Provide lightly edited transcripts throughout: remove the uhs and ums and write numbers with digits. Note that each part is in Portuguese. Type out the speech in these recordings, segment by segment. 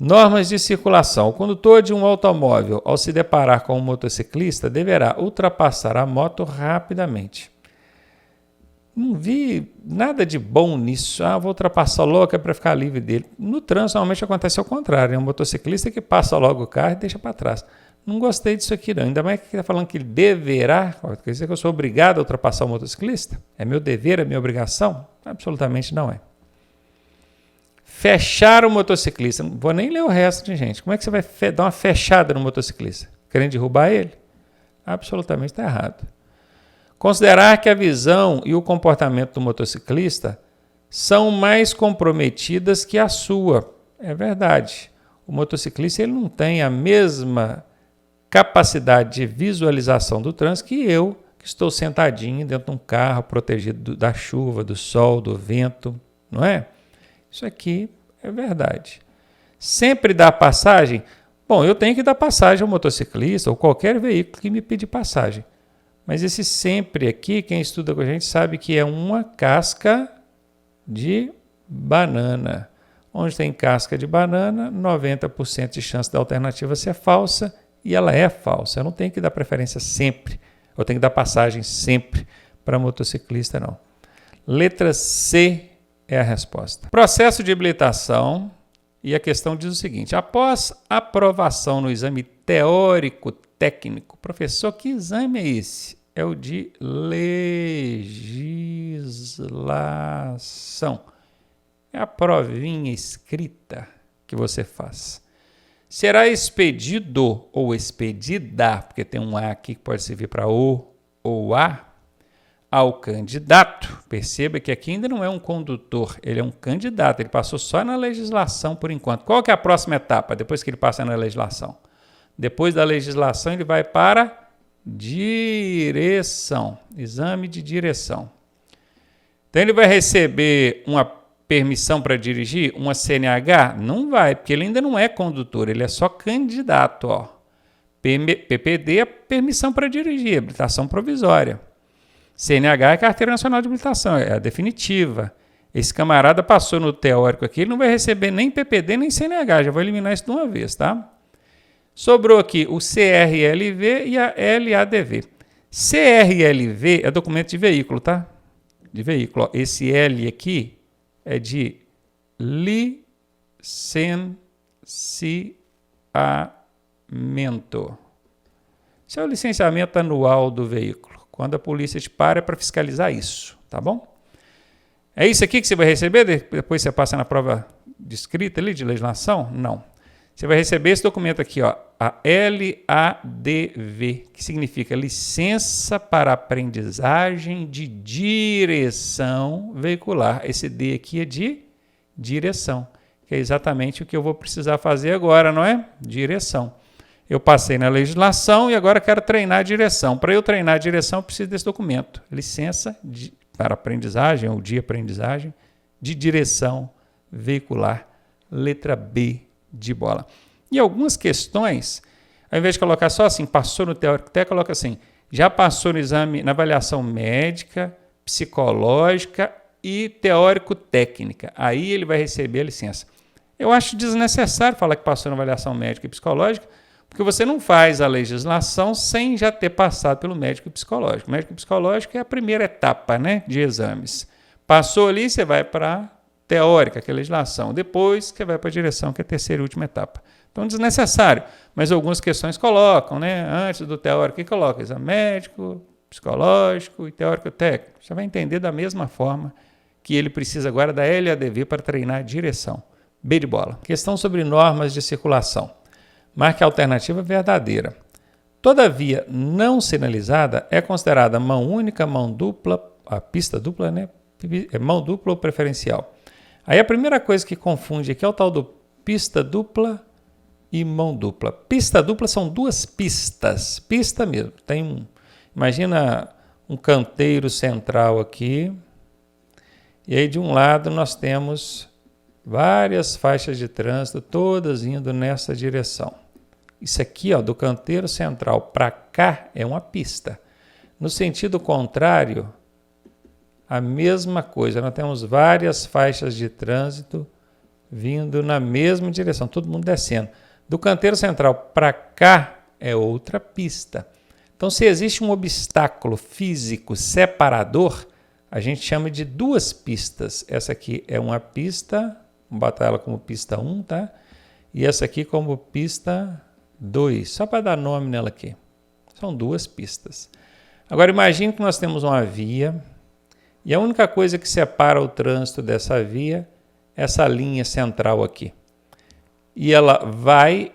Normas de circulação. O condutor de um automóvel, ao se deparar com um motociclista, deverá ultrapassar a moto rapidamente. Não vi nada de bom nisso. Vou ultrapassar logo é para ficar livre dele. No trânsito, normalmente acontece ao contrário. É um motociclista que passa logo o carro e deixa para trás. Não gostei disso aqui, não. Ainda mais que está falando que ele deverá. Quer dizer que eu sou obrigado a ultrapassar o motociclista? É meu dever, é minha obrigação? Absolutamente não é. Fechar o motociclista. Não vou nem ler o resto, gente. Como é que você vai dar uma fechada no motociclista? Querendo derrubar ele? Absolutamente está errado. Considerar que a visão e o comportamento do motociclista são mais comprometidas que a sua. É verdade. O motociclista ele não tem a mesma capacidade de visualização do trânsito que eu, que estou sentadinho dentro de um carro protegido da chuva, do sol, do vento, não é? Isso aqui é verdade. Sempre dar passagem? Bom, eu tenho que dar passagem ao motociclista ou qualquer veículo que me pedir passagem. Mas esse sempre aqui, quem estuda com a gente sabe que é uma casca de banana. Onde tem casca de banana, 90% de chance da alternativa ser falsa e ela é falsa. Eu não tenho que dar preferência sempre. Eu tenho que dar passagem sempre para motociclista, não. Letra C é a resposta. Processo de habilitação, e a questão diz o seguinte: após aprovação no exame teórico técnico, professor, que exame é esse? É o de legislação. É a provinha escrita que você faz. Será expedido ou expedida, porque tem um A aqui que pode servir para o ou a, ao candidato. Perceba que aqui ainda não é um condutor, ele é um candidato, ele passou só na legislação por enquanto. Qual que é a próxima etapa depois que ele passa na legislação? Depois da legislação ele vai para direção, exame de direção. Então ele vai receber uma permissão para dirigir, uma CNH? Não vai, porque ele ainda não é condutor, ele é só candidato. PPD é permissão para dirigir, habilitação provisória. CNH é Carteira Nacional de Habilitação, é a definitiva. Esse camarada passou no teórico aqui, ele não vai receber nem PPD nem CNH, já vou eliminar isso de uma vez, tá? Sobrou aqui o CRLV e a LADV. CRLV é documento de veículo, tá? De veículo. Esse L aqui é de licenciamento. Isso é o licenciamento anual do veículo. Quando a polícia te para é para fiscalizar isso, tá bom? É isso aqui que você vai receber? Depois você passa na prova de escrita ali, de legislação? Não. Você vai receber esse documento aqui, ó, a LADV, que significa Licença para Aprendizagem de Direção Veicular. Esse D aqui é de direção, que é exatamente o que eu vou precisar fazer agora, não é? Direção. Eu passei na legislação e agora quero treinar a direção. Para eu treinar a direção, eu preciso desse documento. Licença para aprendizagem, ou de aprendizagem, de direção veicular, letra B de bola. E algumas questões, ao invés de colocar só assim, passou no teórico técnico, coloca assim, já passou no exame, na avaliação médica, psicológica e teórico-técnica. Aí ele vai receber a licença. Eu acho desnecessário falar que passou na avaliação médica e psicológica, porque você não faz a legislação sem já ter passado pelo médico e psicológico. O médico e psicológico é a primeira etapa, né, de exames. Passou ali, você vai para teórica, que é a legislação. Depois você vai para a direção, que é a terceira e última etapa. Então, desnecessário. Mas algumas questões colocam, né? Antes do teórico, que coloca exame médico, psicológico e teórico técnico. Você vai entender da mesma forma que ele precisa agora da LADV para treinar a direção. B de bola. Questão sobre normas de circulação. Marque a alternativa verdadeira. Toda via não sinalizada é considerada mão única, mão dupla, a pista dupla, né? É mão dupla ou preferencial. Aí a primeira coisa que confunde aqui é o tal do pista dupla e mão dupla. Pista dupla são duas pistas, pista mesmo. Imagina um canteiro central aqui, e aí de um lado nós temos várias faixas de trânsito, todas indo nessa direção. Isso aqui, ó, do canteiro central para cá é uma pista. No sentido contrário, a mesma coisa, nós temos várias faixas de trânsito vindo na mesma direção, todo mundo descendo. Do canteiro central para cá é outra pista. Então, se existe um obstáculo físico separador, a gente chama de duas pistas. Essa aqui é uma pista, vamos botar ela como pista 1, tá? E essa aqui como pista 2, só para dar nome nela aqui. São duas pistas. Agora, imagine que nós temos uma via e a única coisa que separa o trânsito dessa via é essa linha central aqui. E ela vai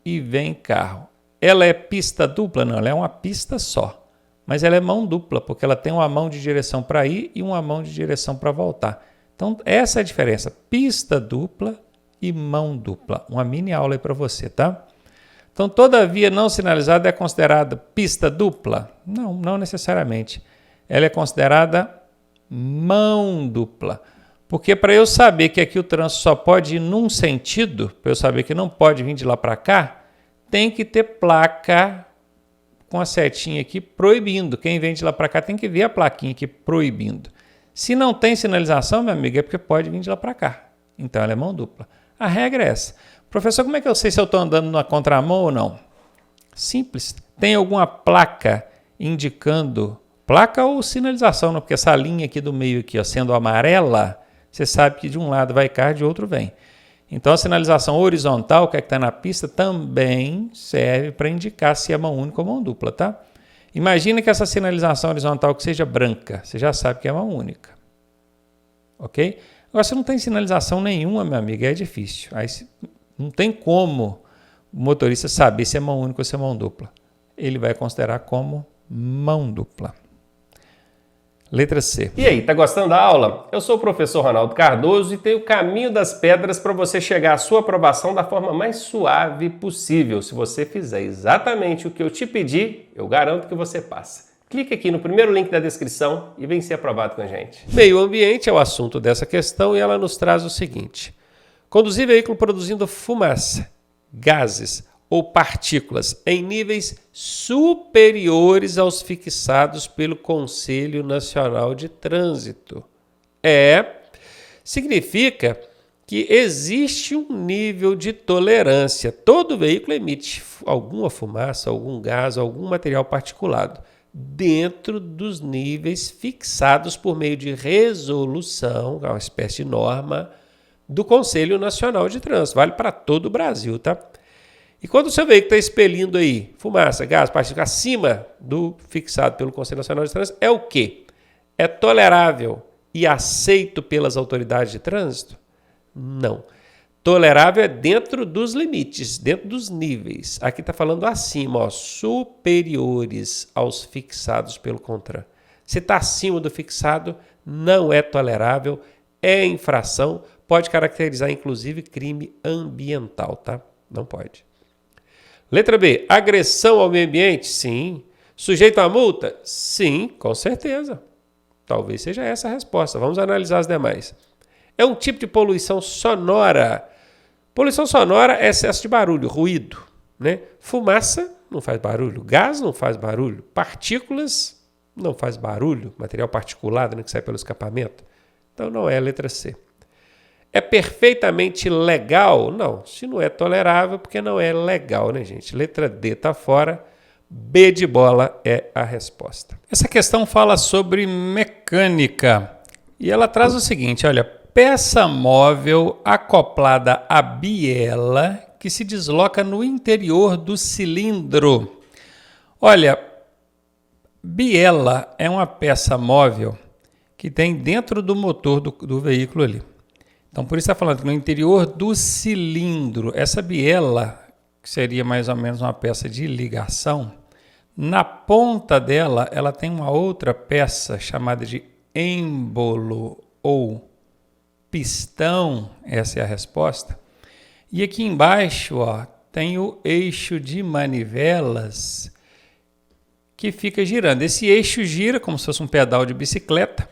e vem carro. Ela é pista dupla? Não, ela é uma pista só. Mas ela é mão dupla, porque ela tem uma mão de direção para ir e uma mão de direção para voltar. Então, essa é a diferença. Pista dupla e mão dupla. Uma mini aula aí para você, tá? Então, toda via não sinalizada é considerada pista dupla? Não, não necessariamente. Ela é considerada mão dupla. Porque para eu saber que aqui o trânsito só pode ir num sentido, para eu saber que não pode vir de lá para cá, tem que ter placa com a setinha aqui proibindo. Quem vem de lá para cá tem que ver a plaquinha aqui proibindo. Se não tem sinalização, meu amigo, é porque pode vir de lá para cá. Então, ela é mão dupla. A regra é essa. Professor, como é que eu sei se eu estou andando na contramão ou não? Simples. Tem alguma placa indicando, placa ou sinalização, não? Porque essa linha aqui do meio, aqui, ó, sendo amarela, você sabe que de um lado vai carro, de outro vem. Então, a sinalização horizontal, que é que está na pista, também serve para indicar se é mão única ou mão dupla, tá? Imagina que essa sinalização horizontal que seja branca, você já sabe que é mão única. Ok? Agora, se não tem sinalização nenhuma, meu amigo, é difícil. Aí não tem como o motorista saber se é mão única ou se é mão dupla. Ele vai considerar como mão dupla. Letra C. E aí, tá gostando da aula? Eu sou o professor Ronaldo Cardoso e tenho o caminho das pedras para você chegar à sua aprovação da forma mais suave possível. Se você fizer exatamente o que eu te pedi, eu garanto que você passa. Clique aqui no primeiro link da descrição e vem ser aprovado com a gente. Meio ambiente é o assunto dessa questão e ela nos traz o seguinte: conduzir veículo produzindo fumaça, gases ou partículas em níveis superiores aos fixados pelo Conselho Nacional de Trânsito. Significa que existe um nível de tolerância. Todo veículo emite alguma fumaça, algum gás, algum material particulado dentro dos níveis fixados por meio de resolução, uma espécie de norma do Conselho Nacional de Trânsito. Vale para todo o Brasil, tá? E quando o seu veículo está expelindo aí fumaça, gás, partícula acima do fixado pelo Conselho Nacional de Trânsito, é o quê? É tolerável e aceito pelas autoridades de trânsito? Não. Tolerável é dentro dos limites, dentro dos níveis. Aqui está falando acima, ó, superiores aos fixados pelo CONTRAN. Se está acima do fixado, não é tolerável, é infração, pode caracterizar inclusive crime ambiental, tá? Não pode. Letra B, agressão ao meio ambiente? Sim. Sujeito a multa? Sim, com certeza. Talvez seja essa a resposta. Vamos analisar as demais. É um tipo de poluição sonora. Poluição sonora é excesso de barulho, ruído, né? Fumaça não faz barulho, gás não faz barulho, partículas não faz barulho, material particulado, né, que sai pelo escapamento. Então não é a letra C. É perfeitamente legal? Não, se não é tolerável, porque não é legal, né, gente? Letra D está fora, B de bola é a resposta. Essa questão fala sobre mecânica e ela traz o seguinte, olha, peça móvel acoplada à biela que se desloca no interior do cilindro. Olha, biela é uma peça móvel que tem dentro do motor do veículo ali. Então, por isso está falando que no interior do cilindro, essa biela, que seria mais ou menos uma peça de ligação, na ponta dela, ela tem uma outra peça chamada de êmbolo ou pistão, essa é a resposta. E aqui embaixo, ó, tem o eixo de manivelas que fica girando. Esse eixo gira como se fosse um pedal de bicicleta,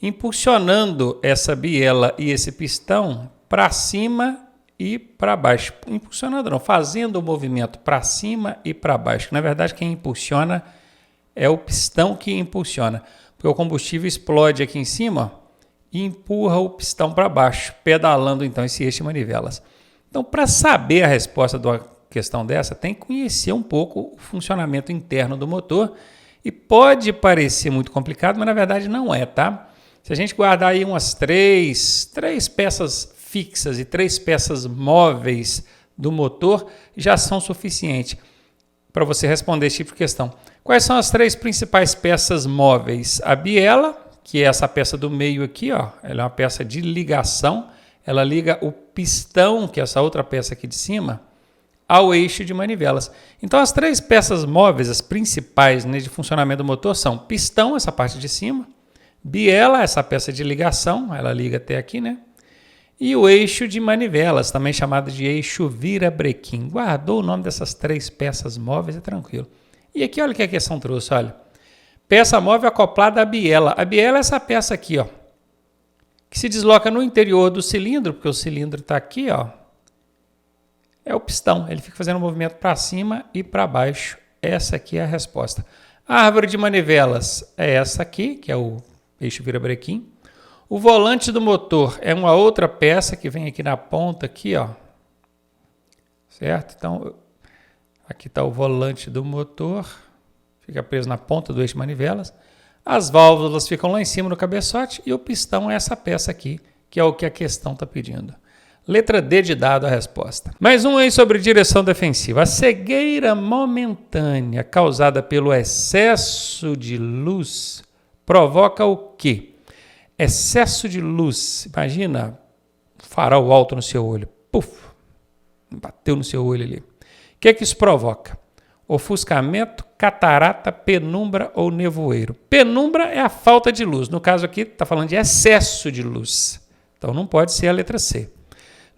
impulsionando essa biela e esse pistão para cima e para baixo. Impulsionando não, fazendo o movimento para cima e para baixo. Na verdade, quem impulsiona é o pistão que impulsiona. Porque o combustível explode aqui em cima e empurra o pistão para baixo, pedalando então esse eixo de manivelas. Então, para saber a resposta de uma questão dessa, tem que conhecer um pouco o funcionamento interno do motor, e pode parecer muito complicado, mas na verdade não é, tá? Se a gente guardar aí umas três peças fixas e 3 peças móveis do motor, já são suficientes para você responder esse tipo de questão. Quais são as 3 principais peças móveis? A biela, que é essa peça do meio aqui, ó, ela é uma peça de ligação, ela liga o pistão, que é essa outra peça aqui de cima, ao eixo de manivelas. Então, as 3 peças móveis, as principais, né, de funcionamento do motor são pistão, essa parte de cima, biela, essa peça de ligação, ela liga até aqui, né? E o eixo de manivelas, também chamado de eixo virabrequim. Guardou o nome dessas 3 peças móveis, é tranquilo. E aqui, olha o que a questão trouxe, olha. Peça móvel acoplada à biela. A biela é essa peça aqui, ó, que se desloca no interior do cilindro, porque o cilindro está aqui, ó. É o pistão, ele fica fazendo um movimento para cima e para baixo. Essa aqui é a resposta. A árvore de manivelas é essa aqui, que é o eixo virabrequim. O volante do motor é uma outra peça que vem aqui na ponta, aqui, ó. Certo? Então, aqui está o volante do motor, fica preso na ponta do eixo de manivelas. As válvulas ficam lá em cima no cabeçote e o pistão é essa peça aqui, que é o que a questão está pedindo. Letra D de dado a resposta. Mais um aí sobre direção defensiva. A cegueira momentânea causada pelo excesso de luz provoca o quê? Excesso de luz. Imagina farol alto no seu olho. Puf! Bateu no seu olho ali. O que é que isso provoca? Ofuscamento, catarata, penumbra ou nevoeiro. Penumbra é a falta de luz. No caso aqui, está falando de excesso de luz. Então não pode ser a letra C.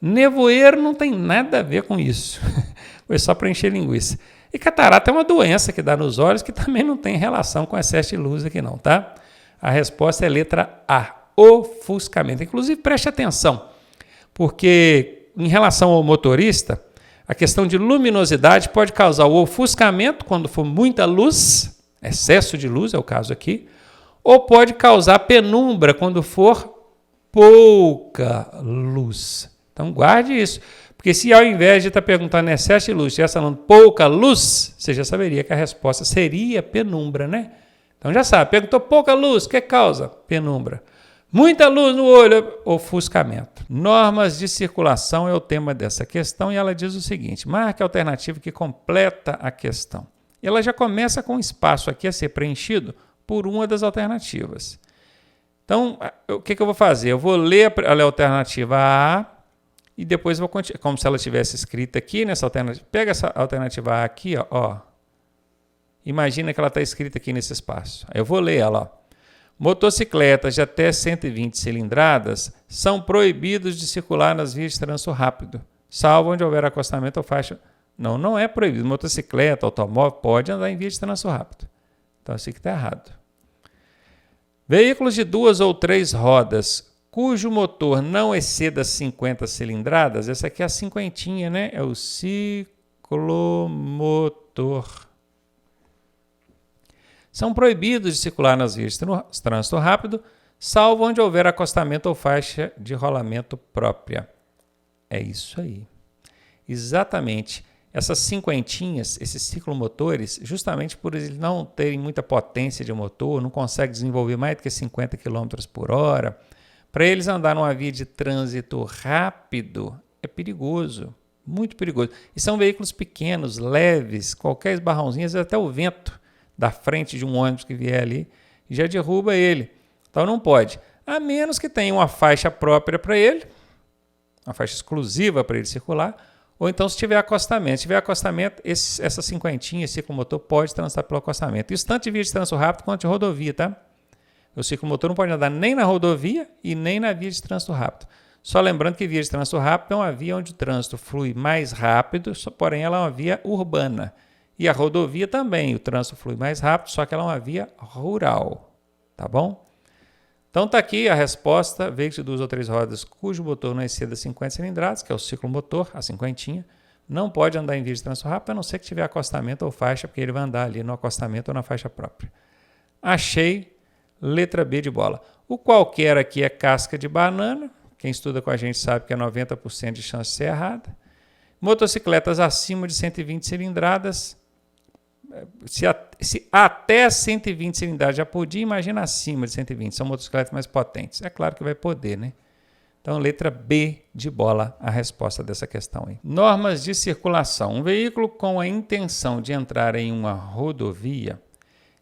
Nevoeiro não tem nada a ver com isso. Foi só para encher linguiça. E catarata é uma doença que dá nos olhos que também não tem relação com excesso de luz aqui não, tá? A resposta é letra A, ofuscamento. Inclusive, preste atenção, porque em relação ao motorista, a questão de luminosidade pode causar o ofuscamento quando for muita luz, excesso de luz é o caso aqui, ou pode causar penumbra quando for pouca luz. Então, guarde isso, porque se ao invés de estar perguntando excesso de luz, estivesse falando pouca luz, você já saberia que a resposta seria penumbra, né? Então já sabe, perguntou pouca luz, o que causa? Penumbra. Muita luz no olho, ofuscamento. Normas de circulação é o tema dessa questão e ela diz o seguinte, marque a alternativa que completa a questão. Ela já começa com um espaço aqui a ser preenchido por uma das alternativas. Então, o que eu vou fazer? Eu vou ler a alternativa A e depois vou continuar, como se ela tivesse escrita aqui nessa alternativa. Pega essa alternativa A aqui, ó. Imagina que ela está escrita aqui nesse espaço. Eu vou ler ela. Ó. Motocicletas de até 120 cilindradas são proibidos de circular nas vias de trânsito rápido, salvo onde houver acostamento ou faixa. Não é proibido. Motocicleta, automóvel, pode andar em vias de trânsito rápido. Então, isso aqui está errado. Veículos de 2 ou 3 rodas, cujo motor não exceda 50 cilindradas, essa aqui é a cinquentinha, né? É o ciclomotor. São proibidos de circular nas vias de trânsito rápido, salvo onde houver acostamento ou faixa de rolamento própria. É isso aí. Exatamente. Essas cinquentinhas, esses ciclomotores, justamente por eles não terem muita potência de motor, não conseguem desenvolver mais do que 50 km por hora, para eles andar numa via de trânsito rápido é perigoso, muito perigoso. E são veículos pequenos, leves, qualquer esbarrãozinho, às vezes até o vento da frente de um ônibus que vier ali já derruba ele. Então não pode, a menos que tenha uma faixa própria para ele, uma faixa exclusiva para ele circular, ou então se tiver acostamento. Se tiver acostamento, essa cinquentinha, esse ciclomotor pode transitar pelo acostamento. Isso tanto de via de trânsito rápido quanto de rodovia, tá? O ciclomotor não pode andar nem na rodovia e nem na via de trânsito rápido. Só lembrando que via de trânsito rápido é uma via onde o trânsito flui mais rápido, porém ela é uma via urbana. E a rodovia também, o trânsito flui mais rápido, só que ela é uma via rural, tá bom? Então está aqui a resposta, veículo de 2 ou 3 rodas cujo motor não exceda 50 cilindradas, que é o ciclomotor, a cinquentinha, não pode andar em via de trânsito rápido, a não ser que tiver acostamento ou faixa, porque ele vai andar ali no acostamento ou na faixa própria. Achei, letra B de bola. O qualquer aqui é casca de banana. Quem estuda com a gente sabe que é 90% de chance de ser errada. Motocicletas acima de 120 cilindradas. Se até 120 cilindradas já podia, imagina acima de 120. São motocicletas mais potentes. É claro que vai poder, né? Então, letra B de bola, a resposta dessa questão aí. Normas de circulação. Um veículo com a intenção de entrar em uma rodovia,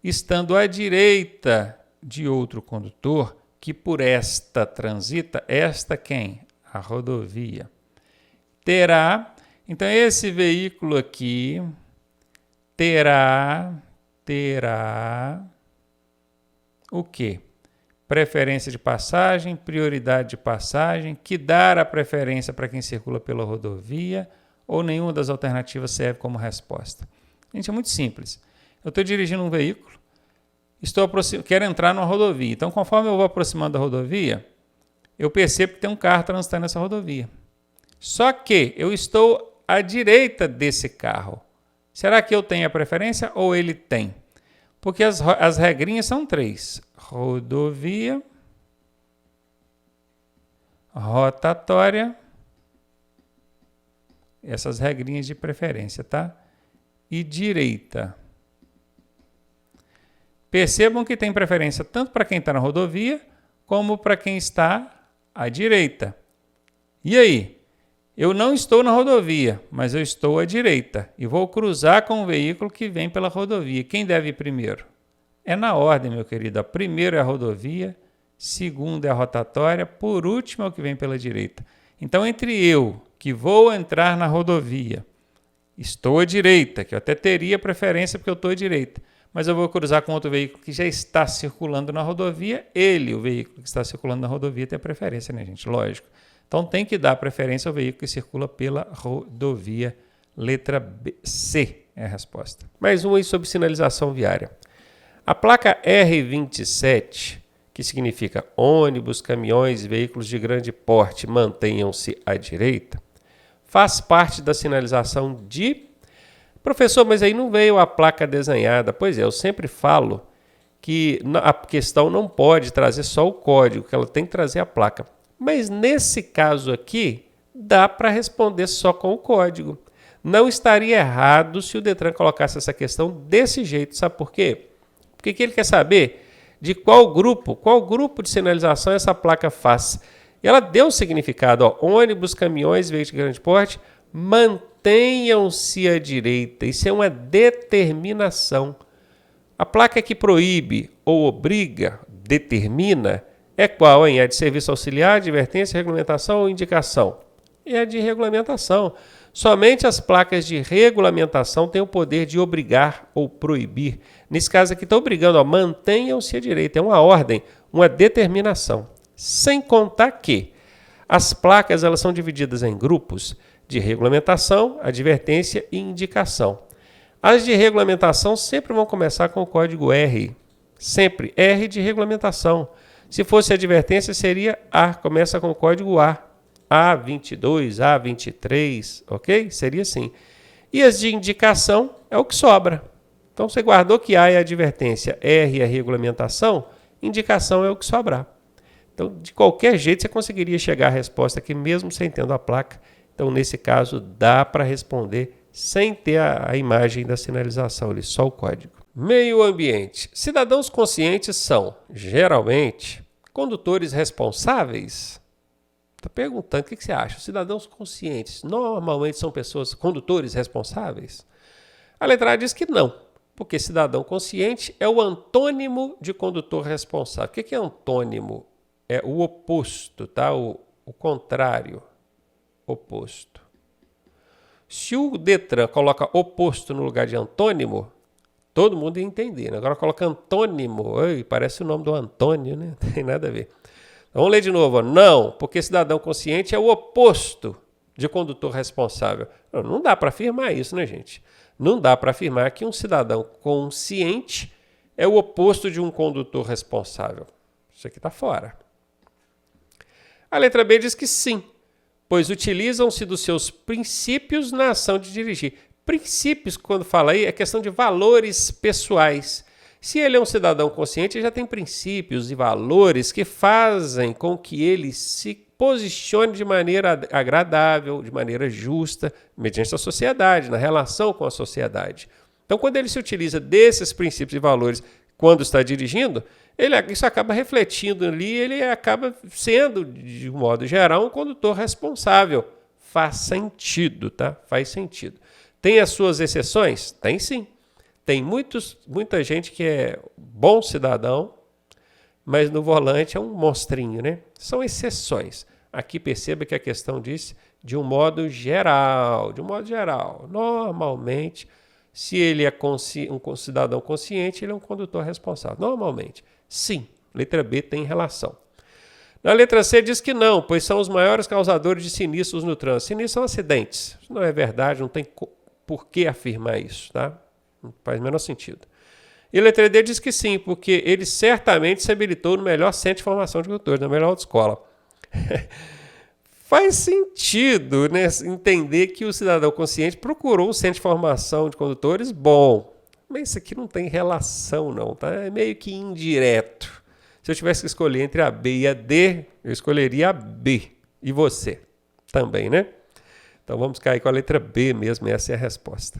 estando à direita de outro condutor, que por esta transita, esta quem? A rodovia. Terá, então esse veículo aqui terá o quê? Preferência de passagem, prioridade de passagem, que dar a preferência para quem circula pela rodovia, ou nenhuma das alternativas serve como resposta. Gente, é muito simples. Eu estou dirigindo um veículo, quero entrar numa rodovia. Então, conforme eu vou aproximando da rodovia, eu percebo que tem um carro transitando nessa rodovia. Só que eu estou à direita desse carro. Será que eu tenho a preferência ou ele tem? Porque as regrinhas são 3. Rodovia, rotatória, essas regrinhas de preferência, tá? E direita. Percebam que tem preferência tanto para quem está na rodovia, como para quem está à direita. E aí? Eu não estou na rodovia, mas eu estou à direita e vou cruzar com o veículo que vem pela rodovia. Quem deve ir primeiro? É na ordem, meu querido. Primeiro é a rodovia, segundo é a rotatória, por último é o que vem pela direita. Então, entre eu, que vou entrar na rodovia, estou à direita, que eu até teria preferência porque eu estou à direita, mas eu vou cruzar com outro veículo que já está circulando na rodovia, o veículo que está circulando na rodovia, tem a preferência, né, gente? Lógico. Então, tem que dar preferência ao veículo que circula pela rodovia. Letra C é a resposta. Mais uma aí sobre sinalização viária. A placa R27, que significa ônibus, caminhões e veículos de grande porte mantenham-se à direita, faz parte da sinalização de... Professor, mas aí não veio a placa desenhada. Pois é, eu sempre falo que a questão não pode trazer só o código, que ela tem que trazer a placa. Mas nesse caso aqui, dá para responder só com o código. Não estaria errado se o Detran colocasse essa questão desse jeito. Sabe por quê? Porque ele quer saber de qual grupo de sinalização essa placa faz. E ela deu um significado, ó, ônibus, caminhões, veículos de grande porte, mantenham-se à direita. Isso é uma determinação. A placa que proíbe ou obriga, determina, é qual, hein? É de serviço auxiliar, advertência, regulamentação ou indicação? É a de regulamentação. Somente as placas de regulamentação têm o poder de obrigar ou proibir. Nesse caso aqui está obrigando, mantenham-se à direita. É uma ordem, uma determinação. Sem contar que as placas elas são divididas em grupos de regulamentação, advertência e indicação. As de regulamentação sempre vão começar com o código R. Sempre R de regulamentação. Se fosse advertência, seria A, começa com o código A. A22, A23, ok? Seria assim. E as de indicação é o que sobra. Então, você guardou que A é advertência, R é regulamentação, indicação é o que sobrar. Então, de qualquer jeito, você conseguiria chegar à resposta aqui, mesmo sem tendo a placa. Então, nesse caso, dá para responder sem ter a imagem da sinalização, ali, só o código. Meio ambiente. Cidadãos conscientes são, geralmente, condutores responsáveis? Está perguntando, o que você acha? Cidadãos conscientes normalmente são pessoas, condutores responsáveis? A letra A diz que não, porque cidadão consciente é o antônimo de condutor responsável. O que é antônimo? É o oposto, tá? O contrário, oposto. Se o Detran coloca oposto no lugar de antônimo, todo mundo ia entender, né? Agora coloca antônimo, parece o nome do Antônio, né? Não tem nada a ver. Então, vamos ler de novo. Não, porque cidadão consciente é o oposto de condutor responsável. Não dá para afirmar isso, né, gente? Não dá para afirmar que um cidadão consciente é o oposto de um condutor responsável. Isso aqui está fora. A letra B diz que sim, pois utilizam-se dos seus princípios na ação de dirigir. Princípios, quando fala aí, é questão de valores pessoais. Se ele é um cidadão consciente, ele já tem princípios e valores que fazem com que ele se posicione de maneira agradável, de maneira justa, mediante a sociedade, na relação com a sociedade. Então, quando ele se utiliza desses princípios e valores quando está dirigindo, isso acaba refletindo ali, ele acaba sendo, de um modo geral, um condutor responsável. Faz sentido, tá? Faz sentido. Tem as suas exceções? Tem sim. Tem muita gente que é bom cidadão, mas no volante é um monstrinho, né? São exceções. Aqui perceba que a questão diz de um modo geral. Normalmente, se ele é um cidadão consciente, ele é um condutor responsável. Normalmente. Sim, letra B tem relação. Na letra C diz que não, pois são os maiores causadores de sinistros no trânsito. Sinistros são acidentes. Isso não é verdade, não tem por que afirmar isso, tá? Não faz o menor sentido. E a letra D diz que sim, porque ele certamente se habilitou no melhor centro de formação de condutores, na melhor autoescola. Faz sentido, né, entender que o cidadão consciente procurou um centro de formação de condutores bom. Mas isso aqui não tem relação, não, tá? É meio que indireto. Se eu tivesse que escolher entre a B e a D, eu escolheria a B. E você? Também, né? Então vamos cair com a letra B mesmo, essa é a resposta.